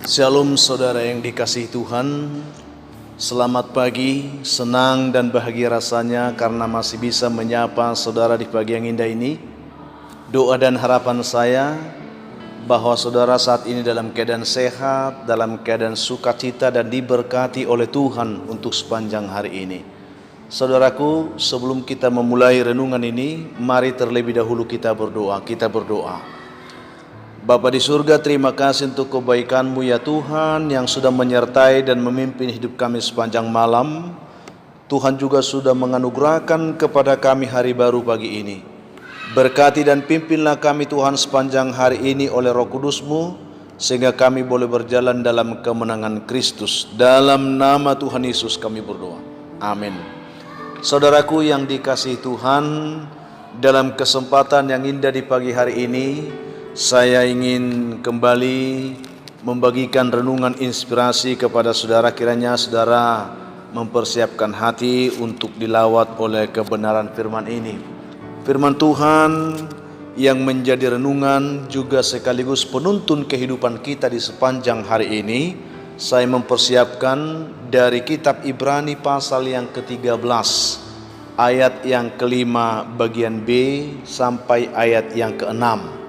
Shalom saudara yang dikasihi Tuhan. Selamat pagi, senang dan bahagia rasanya karena masih bisa menyapa saudara di pagi yang indah ini. Doa dan harapan saya bahwa saudara saat ini dalam keadaan sehat, dalam keadaan sukacita dan diberkati oleh Tuhan untuk sepanjang hari ini. Saudaraku, sebelum kita memulai renungan ini, mari terlebih dahulu kita berdoa. Bapa di surga, terima kasih untuk kebaikan-Mu ya Tuhan yang sudah menyertai dan memimpin hidup kami sepanjang malam. Tuhan juga sudah menganugerahkan kepada kami hari baru pagi ini. Berkati dan pimpinlah kami Tuhan sepanjang hari ini oleh Roh Kudus-Mu, sehingga kami boleh berjalan dalam kemenangan Kristus. Dalam nama Tuhan Yesus kami berdoa. Amin. Saudaraku yang dikasihi Tuhan, dalam kesempatan yang indah di pagi hari ini, saya ingin kembali membagikan renungan inspirasi kepada saudara. Kiranya saudara mempersiapkan hati untuk dilawat oleh kebenaran firman ini. Firman Tuhan yang menjadi renungan juga sekaligus penuntun kehidupan kita di sepanjang hari ini. Saya mempersiapkan dari kitab Ibrani pasal yang ke-13, ayat yang kelima bagian B sampai ayat yang ke-6.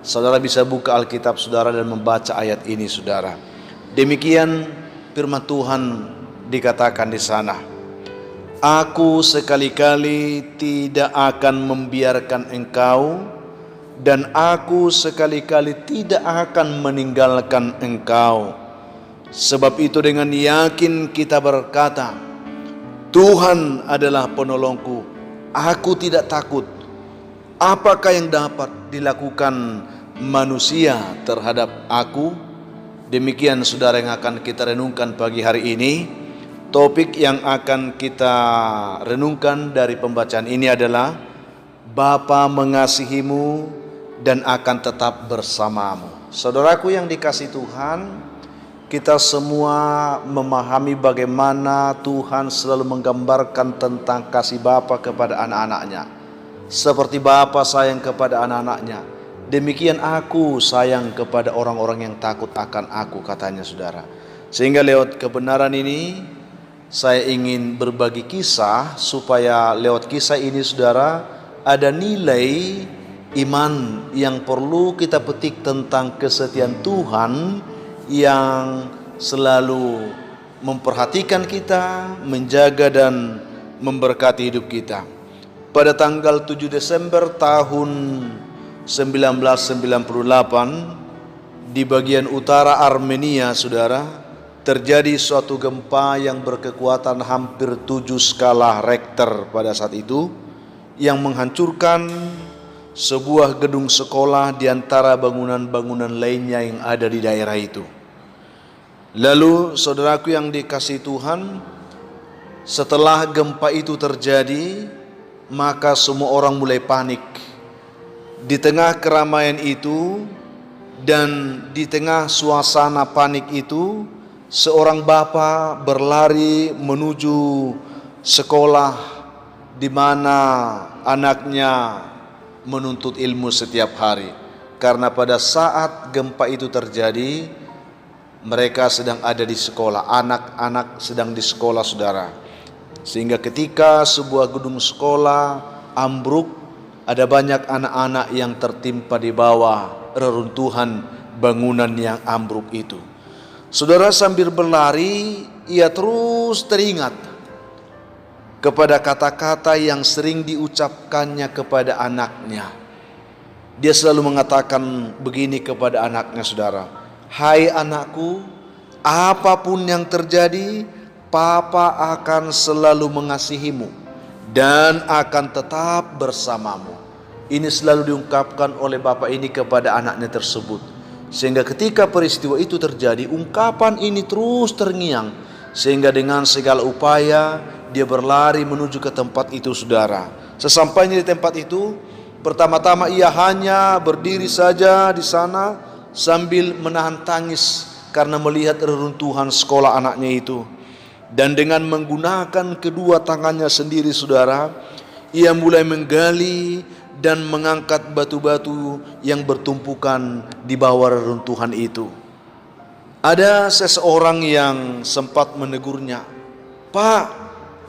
Saudara bisa buka Alkitab saudara dan membaca ayat ini saudara. Demikian firman Tuhan dikatakan di sana. Aku sekali-kali tidak akan membiarkan engkau, dan aku sekali-kali tidak akan meninggalkan engkau. Sebab itu dengan yakin kita berkata, Tuhan adalah penolongku, aku tidak takut. Apakah yang dapat dilakukan manusia terhadap aku? Demikian saudara yang akan kita renungkan pagi hari ini. Topik yang akan kita renungkan dari pembacaan ini adalah Bapa mengasihimu dan akan tetap bersamamu. Saudaraku yang dikasihi Tuhan, kita semua memahami bagaimana Tuhan selalu menggambarkan tentang kasih Bapa kepada anak-anaknya. Seperti Bapa sayang kepada anak-anaknya, demikian aku sayang kepada orang-orang yang takut akan aku, katanya saudara. Sehingga lewat kebenaran ini saya ingin berbagi kisah, supaya lewat kisah ini saudara ada nilai iman yang perlu kita petik tentang kesetiaan Tuhan yang selalu memperhatikan kita, menjaga dan memberkati hidup kita. Pada tanggal 7 Desember tahun 1998 di bagian utara Armenia saudara, terjadi suatu gempa yang berkekuatan hampir 7 skala Richter pada saat itu, yang menghancurkan sebuah gedung sekolah di antara bangunan-bangunan lainnya yang ada di daerah itu. Lalu saudaraku yang dikasihi Tuhan, setelah gempa itu terjadi, maka semua orang mulai panik. Di tengah keramaian itu dan di tengah suasana panik itu, seorang bapa berlari menuju sekolah di mana anaknya menuntut ilmu setiap hari. Karena pada saat gempa itu terjadi, mereka sedang ada di sekolah, anak-anak sedang di sekolah saudara. Sehingga ketika sebuah gedung sekolah ambruk, ada banyak anak-anak yang tertimpa di bawah reruntuhan bangunan yang ambruk itu. Saudara, sambil berlari, ia terus teringat kepada kata-kata yang sering diucapkannya kepada anaknya. Dia selalu mengatakan begini kepada anaknya saudara, hai anakku, apapun yang terjadi, Papa akan selalu mengasihimu dan akan tetap bersamamu. Ini selalu diungkapkan oleh bapak ini kepada anaknya tersebut. Sehingga ketika peristiwa itu terjadi, ungkapan ini terus terngiang. Sehingga dengan segala upaya dia berlari menuju ke tempat itu saudara. Sesampainya di tempat itu, pertama-tama ia hanya berdiri saja di sana sambil menahan tangis karena melihat reruntuhan sekolah anaknya itu. Dan dengan menggunakan kedua tangannya sendiri saudara, ia mulai menggali dan mengangkat batu-batu yang bertumpukan di bawah reruntuhan itu. Ada seseorang yang sempat menegurnya, "Pak,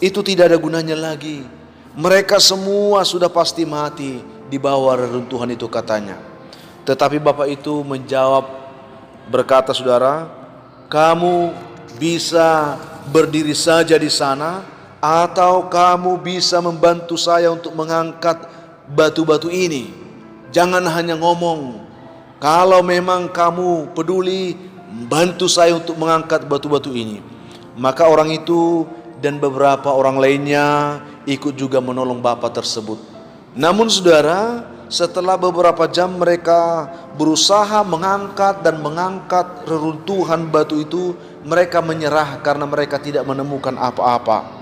itu tidak ada gunanya lagi. Mereka semua sudah pasti mati di bawah reruntuhan itu," katanya. Tetapi bapak itu menjawab, berkata, "Saudara, kamu bisa berdiri saja di sana, atau kamu bisa membantu saya untuk mengangkat batu-batu ini. Jangan hanya ngomong. Kalau memang kamu peduli, bantu saya untuk mengangkat batu-batu ini." Maka orang itu dan beberapa orang lainnya ikut juga menolong bapak tersebut. Namun saudara, setelah beberapa jam mereka berusaha mengangkat reruntuhan batu itu, mereka menyerah karena mereka tidak menemukan apa-apa.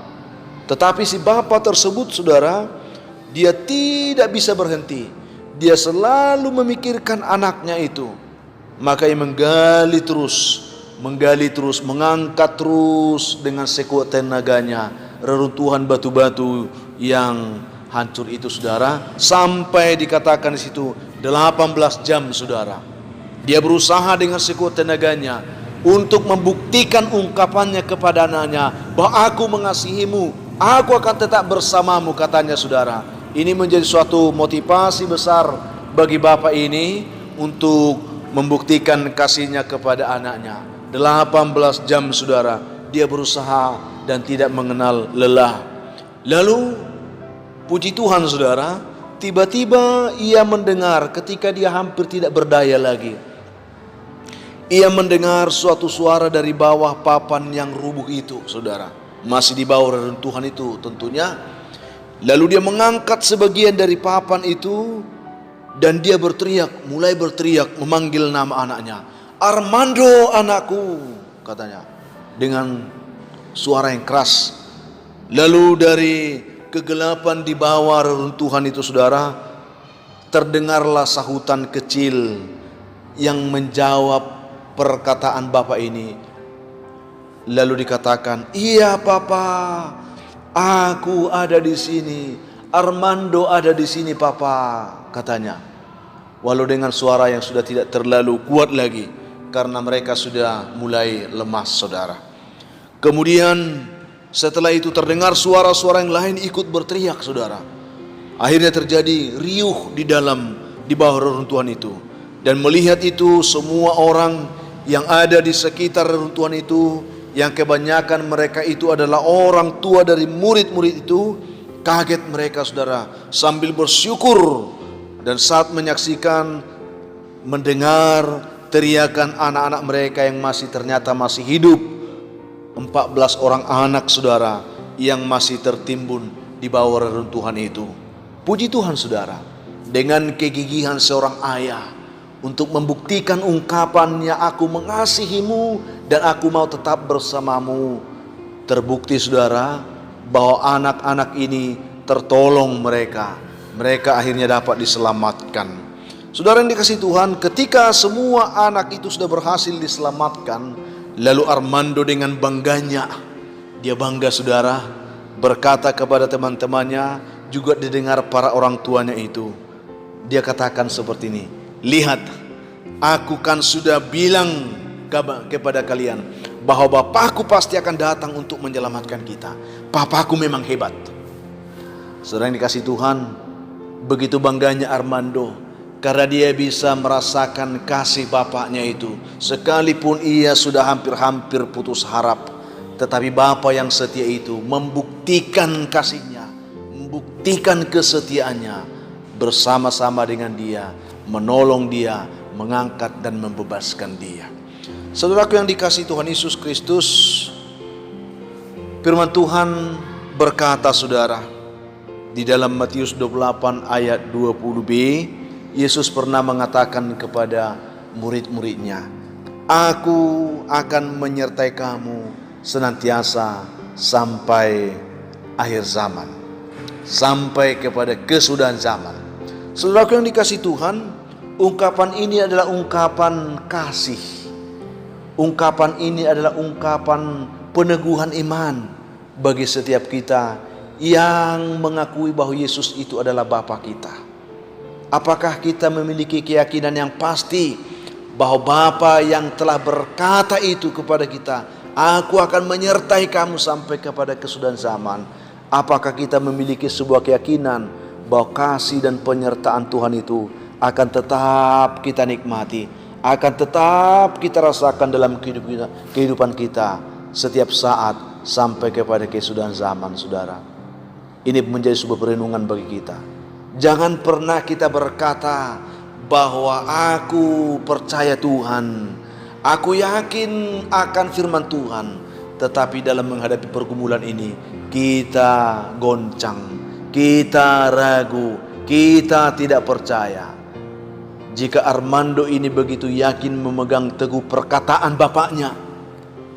Tetapi si bapak tersebut, saudara, dia tidak bisa berhenti. Dia selalu memikirkan anaknya itu. Maka ia menggali terus, mengangkat terus dengan sekuat tenaganya reruntuhan batu-batu yang hancur itu, saudara, sampai dikatakan di situ 18 jam, saudara. Dia berusaha dengan sekuat tenaganya untuk membuktikan ungkapannya kepada anaknya bahwa "Aku mengasihimu, aku akan tetap bersamamu," katanya, saudara. Ini menjadi suatu motivasi besar bagi bapak ini untuk membuktikan kasihnya kepada anaknya. 18 jam, saudara, dia berusaha dan tidak mengenal lelah. Lalu puji Tuhan, saudara, tiba-tiba ia mendengar ketika dia hampir tidak berdaya lagi. Ia mendengar suatu suara dari bawah papan yang rubuh itu, saudara. Masih di bawah reruntuhan itu tentunya. Lalu dia mengangkat sebagian dari papan itu dan dia mulai berteriak memanggil nama anaknya. "Armando, anakku," katanya dengan suara yang keras. Lalu dari kegelapan di bawah reruntuhan itu, saudara, terdengarlah sahutan kecil yang menjawab perkataan bapak ini. Lalu dikatakan, "Iya papa, aku ada di sini. Armando ada di sini papa," katanya. Walau dengan suara yang sudah tidak terlalu kuat lagi karena mereka sudah mulai lemas, saudara. Kemudian setelah itu terdengar suara-suara yang lain ikut berteriak, saudara. Akhirnya terjadi riuh di bawah reruntuhan itu. Dan melihat itu semua orang yang ada di sekitar reruntuhan itu, yang kebanyakan mereka itu adalah orang tua dari murid-murid itu, kaget mereka, saudara, sambil bersyukur. Dan saat mendengar teriakan anak-anak mereka yang ternyata masih hidup, 14 orang anak, saudara, yang masih tertimbun di bawah reruntuhan itu. Puji Tuhan, saudara, dengan kegigihan seorang ayah untuk membuktikan ungkapannya, "Aku mengasihimu dan aku mau tetap bersamamu," terbukti, saudara, bahwa anak-anak ini tertolong mereka akhirnya dapat diselamatkan. Saudara yang dikasihi Tuhan, ketika semua anak itu sudah berhasil diselamatkan, lalu Armando dengan bangganya, dia bangga, saudara, berkata kepada teman-temannya, juga didengar para orang tuanya itu. Dia katakan seperti ini, "Lihat, aku kan sudah bilang kepada kalian bahwa Bapakku pasti akan datang untuk menyelamatkan kita. Papaku memang hebat." Saudara yang dikasihi Tuhan, begitu bangganya Armando karena dia bisa merasakan kasih bapaknya itu. Sekalipun ia sudah hampir-hampir putus harap, tetapi Bapa yang setia itu membuktikan kasihnya, membuktikan kesetiaannya bersama-sama dengan dia, menolong dia, mengangkat dan membebaskan dia. Saudaraku yang dikasihi Tuhan Yesus Kristus, firman Tuhan berkata, saudara, di dalam Matius 28 ayat 20b, Yesus pernah mengatakan kepada murid-muridnya, "Aku akan menyertai kamu senantiasa sampai akhir zaman," sampai kepada kesudahan zaman. Saudaraku yang dikasihi Tuhan, ungkapan ini adalah ungkapan kasih. Ungkapan ini adalah ungkapan peneguhan iman bagi setiap kita yang mengakui bahwa Yesus itu adalah Bapa kita. Apakah kita memiliki keyakinan yang pasti bahwa Bapa yang telah berkata itu kepada kita, aku akan menyertai kamu sampai kepada kesudahan zaman. Apakah kita memiliki sebuah keyakinan bahwa kasih dan penyertaan Tuhan itu akan tetap kita nikmati, akan tetap kita rasakan dalam kehidupan kita setiap saat sampai kepada kesudahan zaman, saudara? Ini menjadi sebuah perenungan bagi kita. Jangan pernah kita berkata bahwa aku percaya Tuhan, aku yakin akan firman Tuhan, tetapi dalam menghadapi pergumulan ini kita goncang, kita ragu, kita tidak percaya. Jika Armando ini begitu yakin memegang teguh perkataan bapaknya,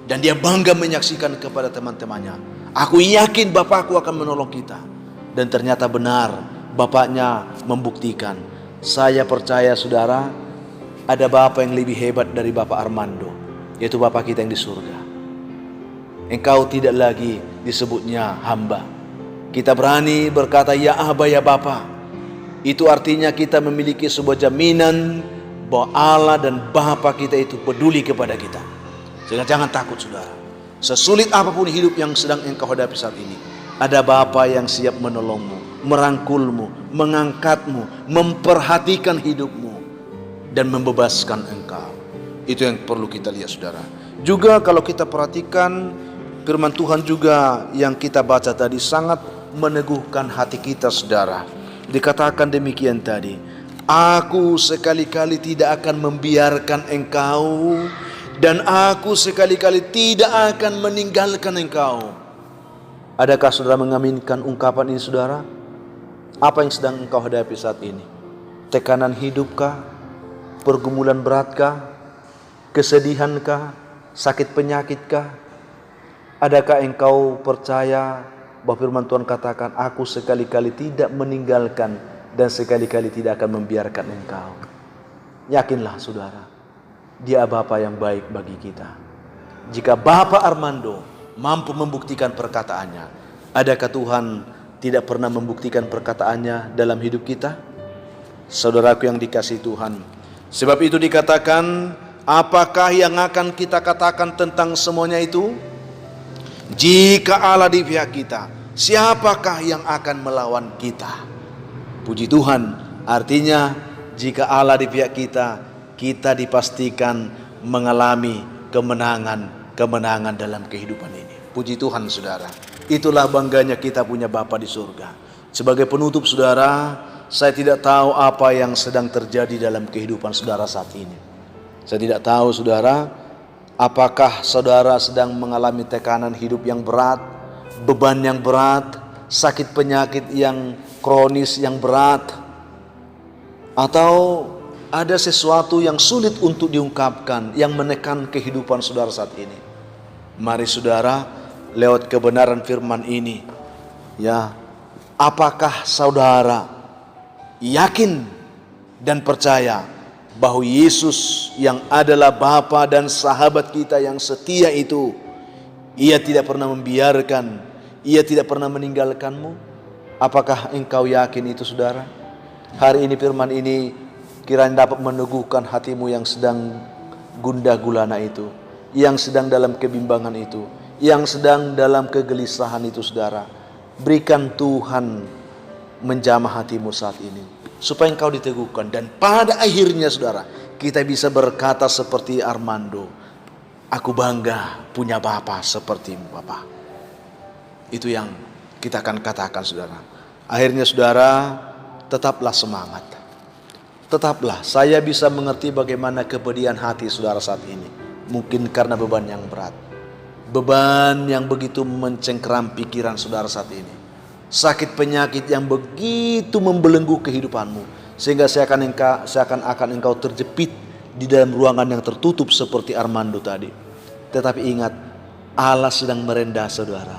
dan dia bangga menyaksikan kepada teman-temannya, aku yakin bapakku akan menolong kita. Dan ternyata benar, bapaknya membuktikan. Saya percaya, saudara, ada Bapa yang lebih hebat dari Bapak Armando, yaitu Bapa kita yang di surga. Engkau tidak lagi disebutnya hamba. Kita berani berkata ya Aba, ya Bapa. Itu artinya kita memiliki sebuah jaminan bahwa Allah dan Bapa kita itu peduli kepada kita. Sehingga jangan takut, saudara. Sesulit apapun hidup yang sedang engkau hadapi saat ini, ada Bapa yang siap menolongmu, merangkulmu, mengangkatmu, memperhatikan hidupmu, dan membebaskan engkau. Itu yang perlu kita lihat, saudara. Juga kalau kita perhatikan firman Tuhan juga yang kita baca tadi sangat meneguhkan hati kita, saudara. Dikatakan demikian tadi, aku sekali-kali tidak akan membiarkan engkau, dan aku sekali-kali tidak akan meninggalkan engkau. Adakah saudara mengaminkan ungkapan ini, saudara? Apa yang sedang engkau hadapi saat ini? Tekanan hidupkah? Pergumulan beratkah? Kesedihankah? Sakit penyakitkah? Adakah engkau percaya bahwa firman Tuhan katakan, aku sekali-kali tidak meninggalkan dan sekali-kali tidak akan membiarkan engkau. Yakinlah, saudara, Dia Bapa yang baik bagi kita. Jika Bapak Armando mampu membuktikan perkataannya, adakah Tuhan tidak pernah membuktikan perkataannya dalam hidup kita? Saudaraku yang dikasihi Tuhan, sebab itu dikatakan, apakah yang akan kita katakan tentang semuanya itu? Jika Allah di pihak kita, siapakah yang akan melawan kita? Puji Tuhan, artinya jika Allah di pihak kita, kita dipastikan mengalami kemenangan dalam kehidupan ini. Puji Tuhan, saudara. Itulah bangganya kita punya Bapa di surga. Sebagai penutup, saudara, saya tidak tahu apa yang sedang terjadi dalam kehidupan saudara saat ini. Saya tidak tahu, saudara, apakah saudara sedang mengalami tekanan hidup yang berat, beban yang berat, sakit penyakit yang kronis yang berat, atau ada sesuatu yang sulit untuk diungkapkan yang menekan kehidupan saudara saat ini. Mari saudara, lewat kebenaran firman ini, ya, apakah saudara yakin dan percaya bahwa Yesus yang adalah Bapa dan sahabat kita yang setia itu, Ia tidak pernah membiarkan, Ia tidak pernah meninggalkanmu? Apakah engkau yakin itu, saudara? Hari ini firman ini kiranya dapat meneguhkan hatimu yang sedang gundah gulana itu, yang sedang dalam kebimbangan itu, yang sedang dalam kegelisahan itu, saudara. Berikan Tuhan menjamah hatimu saat ini, supaya engkau diteguhkan. Dan pada akhirnya, saudara, kita bisa berkata seperti Armando, aku bangga punya Bapa sepertimu, Bapa. Itu yang kita akan katakan, saudara. Akhirnya, saudara, tetaplah semangat. Tetaplah, saya bisa mengerti bagaimana kepedihan hati saudara saat ini. Mungkin karena beban yang berat, beban yang begitu mencengkeram pikiran saudara saat ini, sakit penyakit yang begitu membelenggu kehidupanmu, sehingga seakan-akan engkau terjepit di dalam ruangan yang tertutup seperti Armando tadi. Tetapi ingat, Allah sedang merendah, saudara.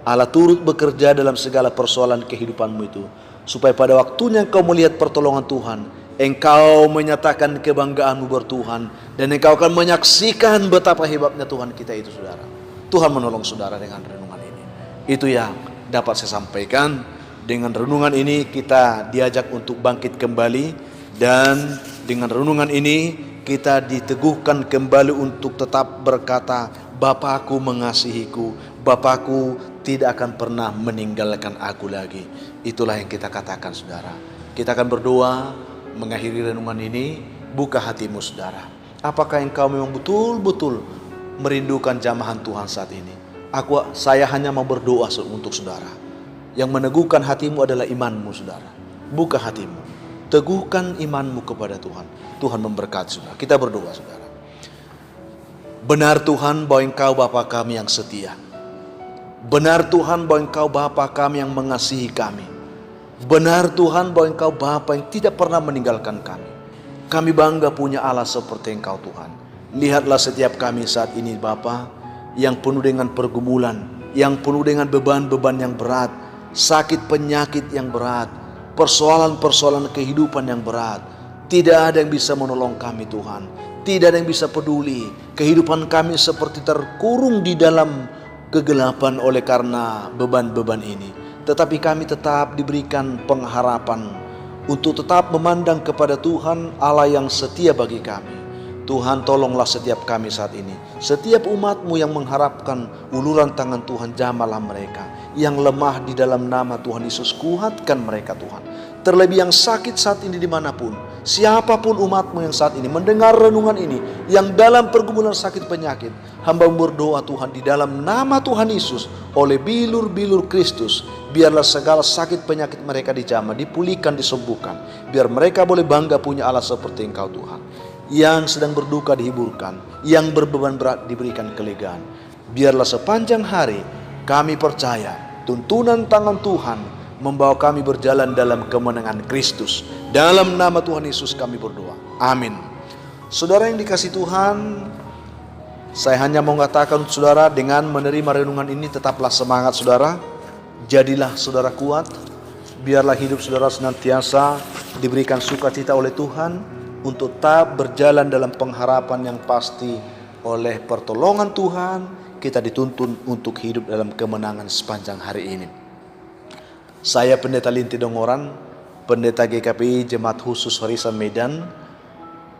Allah turut bekerja dalam segala persoalan kehidupanmu itu, supaya pada waktunya engkau melihat pertolongan Tuhan, engkau menyatakan kebanggaanmu bertuhan, dan engkau akan menyaksikan betapa hebatnya Tuhan kita itu, saudara. Tuhan menolong saudara dengan renungan ini. Itu yang dapat saya sampaikan. Dengan renungan ini kita diajak untuk bangkit kembali, dan dengan renungan ini kita diteguhkan kembali untuk tetap berkata, Bapakku mengasihiku, Bapakku tidak akan pernah meninggalkan aku lagi. Itulah yang kita katakan, saudara. Kita akan berdoa mengakhiri renungan ini. Buka hatimu, saudara. Apakah engkau memang betul-betul merindukan jamahan Tuhan saat ini? Saya hanya mau berdoa untuk saudara. Yang meneguhkan hatimu adalah imanmu, saudara. Buka hatimu, teguhkan imanmu kepada Tuhan. Tuhan memberkati, saudara. Kita berdoa, saudara. Benar Tuhan bahwa Engkau Bapa kami yang setia. Benar Tuhan bahwa Engkau Bapa kami yang mengasihi kami. Benar Tuhan bahwa Engkau Bapa yang tidak pernah meninggalkan kami. Kami bangga punya Allah seperti Engkau, Tuhan. Lihatlah setiap kami saat ini, Bapa, yang penuh dengan pergumulan, yang penuh dengan beban-beban yang berat, sakit penyakit yang berat, persoalan-persoalan kehidupan yang berat. Tidak ada yang bisa menolong kami, Tuhan. Tidak ada yang bisa peduli. Kehidupan kami seperti terkurung di dalam kegelapan oleh karena beban-beban ini. Tetapi kami tetap diberikan pengharapan untuk tetap memandang kepada Tuhan Allah yang setia bagi kami. Tuhan, tolonglah setiap kami saat ini. Setiap umat-Mu yang mengharapkan uluran tangan Tuhan, jamahlah mereka. Yang lemah di dalam nama Tuhan Yesus, kuatkan mereka, Tuhan. Terlebih yang sakit saat ini dimanapun, siapapun umat-Mu yang saat ini mendengar renungan ini, yang dalam pergumulan sakit penyakit, hamba berdoa Tuhan di dalam nama Tuhan Yesus, oleh bilur-bilur Kristus, biarlah segala sakit penyakit mereka dijamah, dipulihkan, disembuhkan. Biar mereka boleh bangga punya Allah seperti Engkau, Tuhan. Yang sedang berduka dihiburkan, yang berbeban berat diberikan kelegaan. Biarlah sepanjang hari kami percaya tuntunan tangan Tuhan membawa kami berjalan dalam kemenangan Kristus. Dalam nama Tuhan Yesus kami berdoa. Amin. Saudara yang dikasihi Tuhan, saya hanya mau mengatakan saudara, dengan menerima renungan ini tetaplah semangat saudara. Jadilah saudara kuat. Biarlah hidup saudara senantiasa diberikan sukacita oleh Tuhan, untuk tetap berjalan dalam pengharapan yang pasti. Oleh pertolongan Tuhan, kita dituntun untuk hidup dalam kemenangan sepanjang hari ini. Saya Pendeta Linti Dongoran, Pendeta GKPI Jemaat Khusus Horisan Medan,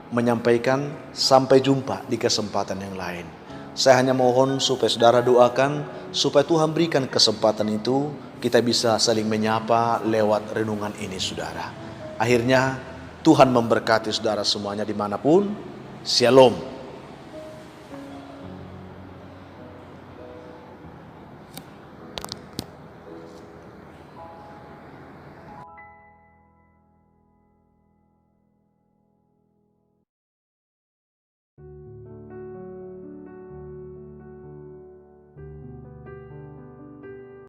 menyampaikan sampai jumpa di kesempatan yang lain. Saya hanya mohon supaya saudara doakan, supaya Tuhan berikan kesempatan itu, kita bisa saling menyapa lewat renungan ini, saudara. Akhirnya Tuhan memberkati saudara semuanya dimanapun. Shalom.